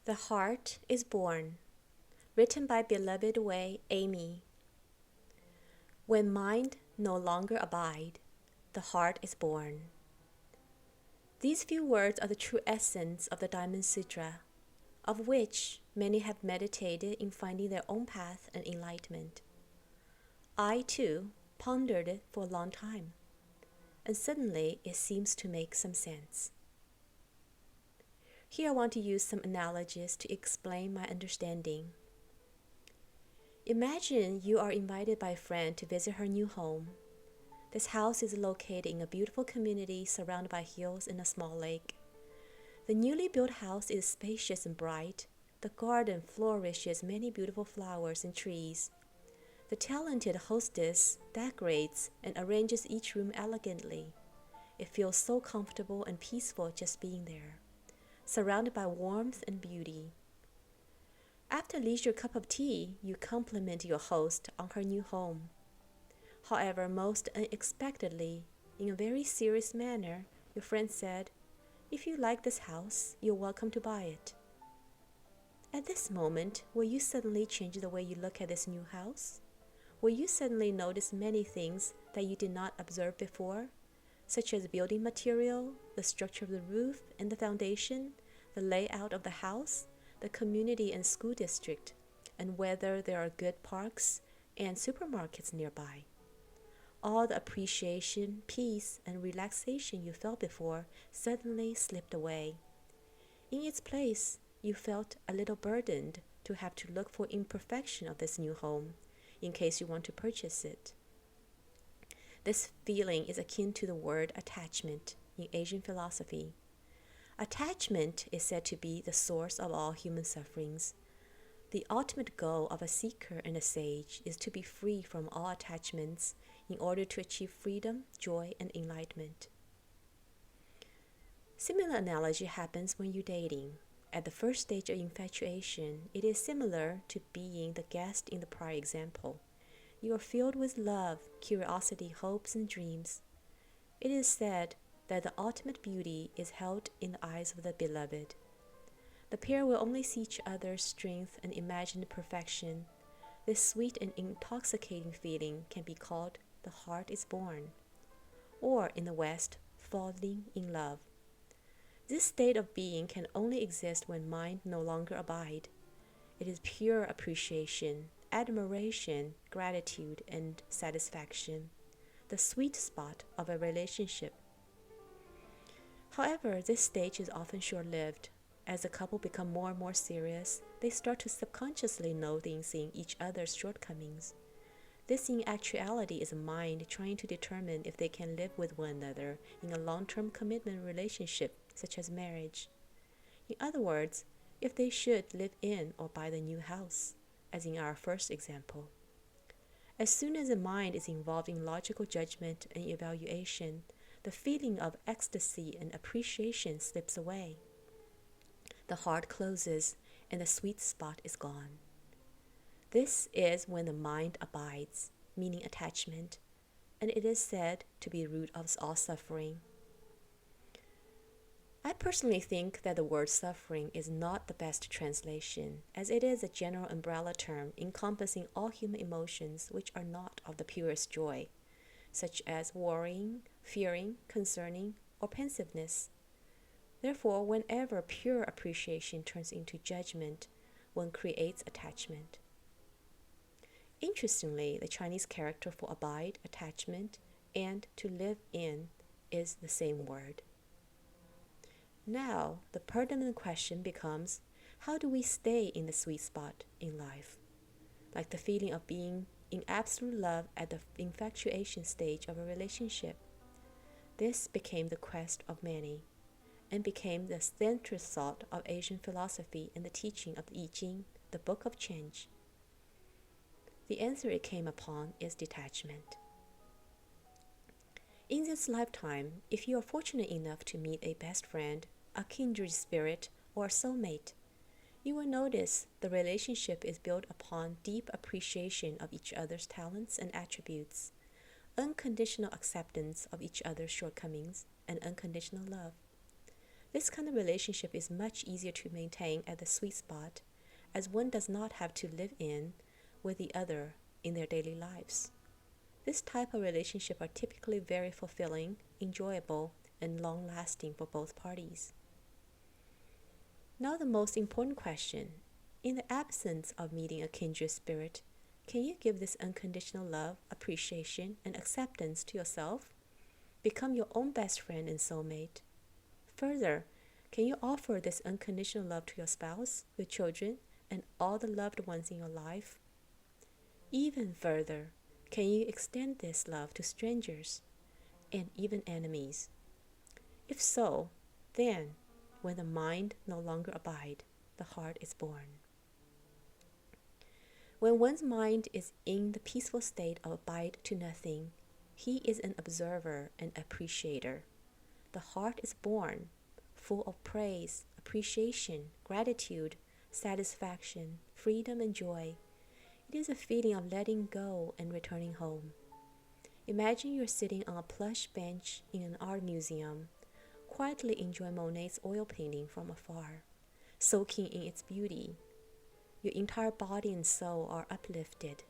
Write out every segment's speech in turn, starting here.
The Heart is Born, written by beloved Wei Amy. When mind no longer abide, the heart is born. These few words are the true essence of the Diamond Sutra, of which many have meditated in finding their own path and enlightenment. I, too, pondered it for a long time, and suddenly it seems to make some sense. Here I want to use some analogies to explain my understanding. Imagine you are invited by a friend to visit her new home. This house is located in a beautiful community surrounded by hills and a small lake. The newly built house is spacious and bright. The garden flourishes many beautiful flowers and trees. The talented hostess decorates and arranges each room elegantly. It feels so comfortable and peaceful just being there, surrounded by warmth and beauty. After leisure cup of tea, you compliment your host on her new home. However, most unexpectedly, in a very serious manner, your friend said, "If you like this house, you're welcome to buy it." At this moment, will you suddenly change the way you look at this new house? Will you suddenly notice many things that you did not observe before, such as building material, the structure of the roof and the foundation, the layout of the house, the community and school district, and whether there are good parks and supermarkets nearby? All the appreciation, peace, and relaxation you felt before suddenly slipped away. In its place, you felt a little burdened to have to look for imperfection of this new home, in case you want to purchase it. This feeling is akin to the word attachment in Asian philosophy. Attachment is said to be the source of all human sufferings. The ultimate goal of a seeker and a sage is to be free from all attachments in order to achieve freedom, joy, and enlightenment. Similar analogy happens when you're dating. At the first stage of infatuation, it is similar to being the guest in the prior example. You are filled with love, curiosity, hopes, and dreams. It is said that the ultimate beauty is held in the eyes of the beloved. The pair will only see each other's strength and imagined perfection. This sweet and intoxicating feeling can be called the heart is born, or in the West, falling in love. This state of being can only exist when mind no longer abide. It is pure appreciation, admiration, gratitude, and satisfaction, the sweet spot of a relationship. However, this stage is often short-lived. As the couple become more and more serious, they start to subconsciously notice each other's shortcomings. This in actuality is a mind trying to determine if they can live with one another in a long-term commitment relationship, such as marriage. In other words, if they should live in or buy the new house, as in our first example. As soon as the mind is involved in logical judgment and evaluation, the feeling of ecstasy and appreciation slips away. The heart closes and the sweet spot is gone. This is when the mind abides, meaning attachment, and it is said to be the root of all suffering. I personally think that the word suffering is not the best translation, as it is a general umbrella term encompassing all human emotions which are not of the purest joy, such as worrying, fearing, concerning, or pensiveness. Therefore, whenever pure appreciation turns into judgment, one creates attachment. Interestingly, the Chinese character for abide, attachment, and to live in is the same word. Now, the pertinent question becomes, how do we stay in the sweet spot in life? Like the feeling of being in absolute love at the infatuation stage of a relationship. This became the quest of many, and became the central thought of Asian philosophy and the teaching of YiJing, the Book of Change. The answer it came upon is detachment. In this lifetime, if you are fortunate enough to meet a best friend, a kindred spirit, or a soulmate, you will notice the relationship is built upon deep appreciation of each other's talents and attributes, unconditional acceptance of each other's shortcomings, and unconditional love. This kind of relationship is much easier to maintain at the sweet spot, as one does not have to live in with the other in their daily lives. This type of relationship are typically very fulfilling, enjoyable, and long-lasting for both parties. Now the most important question. In the absence of meeting a kindred spirit, can you give this unconditional love, appreciation, and acceptance to yourself? Become your own best friend and soulmate. Further, can you offer this unconditional love to your spouse, your children, and all the loved ones in your life? Even further, can you extend this love to strangers and even enemies? If so, then, when the mind no longer abide, the heart is born. When one's mind is in the peaceful state of abide to nothing, he is an observer and appreciator. The heart is born, full of praise, appreciation, gratitude, satisfaction, freedom, and joy. It is a feeling of letting go and returning home. Imagine you're sitting on a plush bench in an art museum, quietly enjoying Monet's oil painting from afar, soaking in its beauty. Your entire body and soul are uplifted.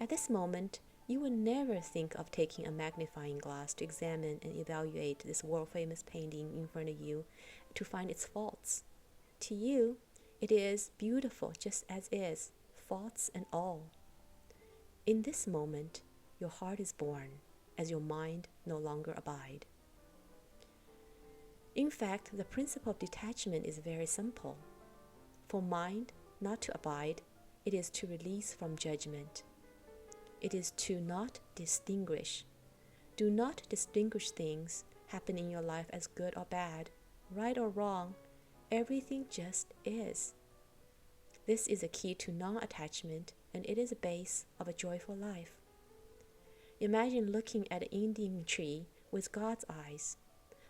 At this moment, you would never think of taking a magnifying glass to examine and evaluate this world-famous painting in front of you to find its faults. To you, it is beautiful just as is, faults and all. In this moment, your heart is born, as your mind no longer abide. In fact, the principle of detachment is very simple. For mind not to abide, it is to release from judgment. It is to not distinguish. Do not distinguish things happen in your life as good or bad, right or wrong. Everything just is. This is a key to non-attachment, and it is a base of a joyful life. Imagine looking at an Indian tree with God's eyes.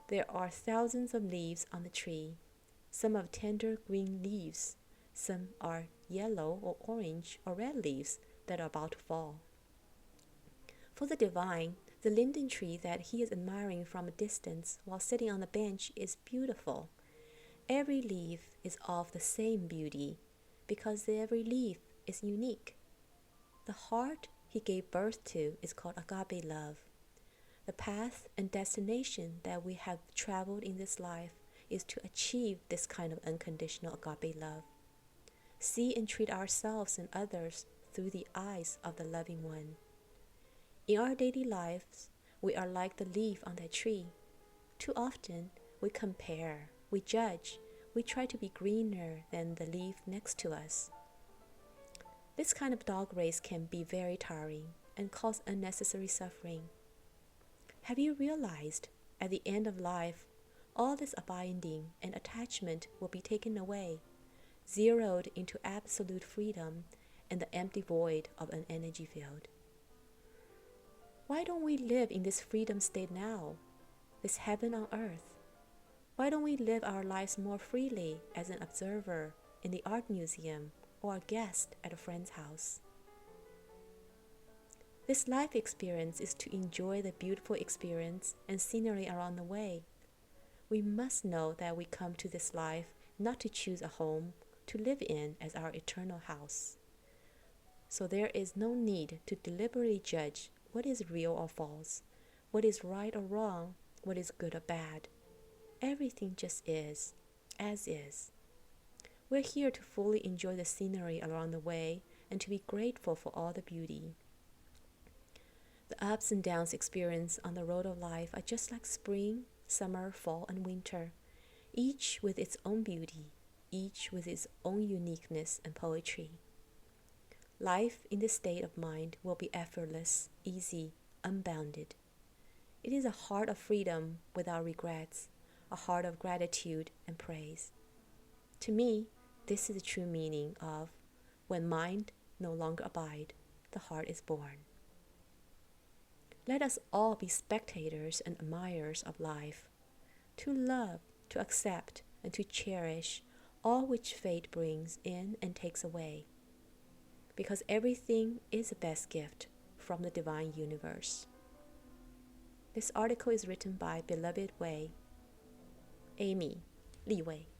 There are thousands of leaves on the tree. Some have tender green leaves. Some are yellow or orange or red leaves that are about to fall. For the divine, the linden tree that he is admiring from a distance while sitting on the bench is beautiful. Every leaf is of the same beauty because every leaf is unique. The heart he gave birth to is called agape love. The path and destination that we have traveled in this life is to achieve this kind of unconditional agape love. See and treat ourselves and others through the eyes of the loving one. In our daily lives, we are like the leaf on that tree. Too often, we compare, we judge, we try to be greener than the leaf next to us. This kind of dog race can be very tiring and cause unnecessary suffering. Have you realized at the end of life, all this abiding and attachment will be taken away, zeroed into absolute freedom and the empty void of an energy field? Why don't we live in this freedom state now, this heaven on earth? Why don't we live our lives more freely as an observer in the art museum or a guest at a friend's house? This life experience is to enjoy the beautiful experience and scenery around the way. We must know that we come to this life not to choose a home to live in as our eternal house. So there is no need to deliberately judge what is real or false, what is right or wrong, what is good or bad. Everything just is, as is. We're here to fully enjoy the scenery along the way and to be grateful for all the beauty. The ups and downs experienced on the road of life are just like spring, summer, fall, and winter, each with its own beauty, each with its own uniqueness and poetry. Life in this state of mind will be effortless, easy, unbounded. It is a heart of freedom without regrets, a heart of gratitude and praise. To me, this is the true meaning of when mind no longer abide, the heart is born. Let us all be spectators and admirers of life, to love, to accept, and to cherish all which fate brings in and takes away, because everything is the best gift from the divine universe. This article is written by Beloved Way. Amy 利维。